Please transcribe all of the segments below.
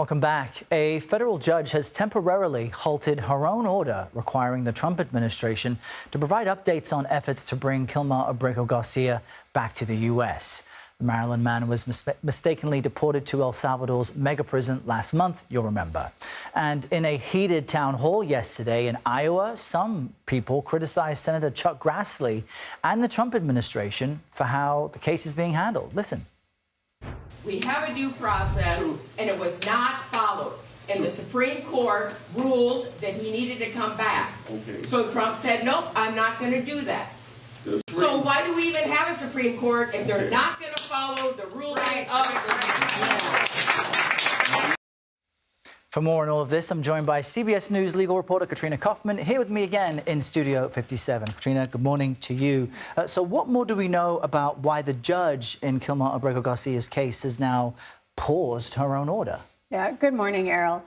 Welcome back. A federal judge has temporarily halted her own order requiring the Trump administration to provide updates on efforts to bring Kilmar Abrego Garcia back to the U.S. The Maryland man was mistakenly deported to El Salvador's mega prison last month, you'll remember. And in a heated town hall yesterday in Iowa, some people criticized Senator Chuck Grassley and the Trump administration for how the case is being handled. Listen. We have a due process, and it was not followed. And the Supreme Court ruled that he needed to come back. Okay. So Trump said, nope, I'm not going to do that. So why do we even have a Supreme Court if they're not going to follow the ruling of the For more on all of this, I'm joined by CBS News legal reporter Katrina Kaufman, here with me again in Studio 57. Katrina, good morning to you. So what more do we know about why the judge in Kilmar Abrego Garcia's case has now paused her own order? Yeah, good morning, Errol.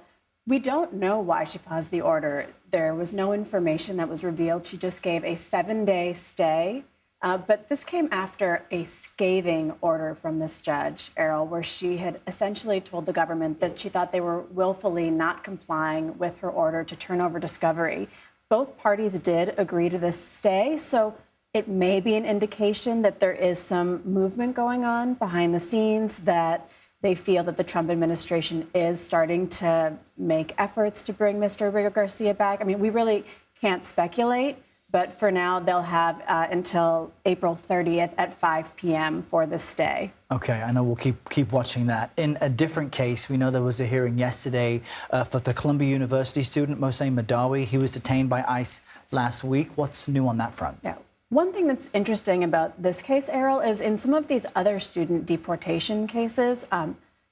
We don't know why she paused the order. There was no information that was revealed. She just gave a 7-day stay. But this came after a scathing order from this judge, Errol, where she had essentially told the government that she thought they were willfully not complying with her order to turn over discovery. Both parties did agree to this stay, so it may be an indication that there is some movement going on behind the scenes, that they feel that the Trump administration is starting to make efforts to bring Mr. Abrego Garcia back. I mean, we really can't speculate, but for now, they'll have until April 30th at 5 p.m. for this stay. Okay, I know we'll keep watching that. In a different case, we know there was a hearing yesterday for the Columbia University student, Mohsen Madawi. He was detained by ICE last week. What's new on that front? Yeah. One thing that's interesting about this case, Errol, is in some of these other student deportation cases,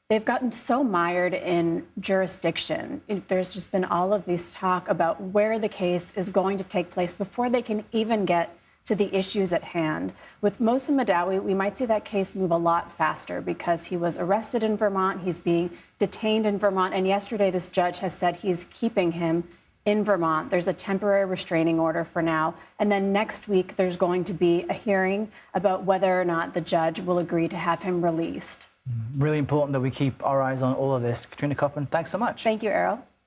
they've gotten so mired in jurisdiction. There's just been all of this talk about where the case is going to take place before they can even get to the issues at hand. With Mohsen Madawi, we might see that case move a lot faster because he was arrested in Vermont, he's being detained in Vermont, and yesterday this judge has said he's keeping him in Vermont. There's a temporary restraining order for now. And then next week, there's going to be a hearing about whether or not the judge will agree to have him released. Really important that we keep our eyes on all of this. Katrina Kaufman, thanks so much. Thank you, Errol.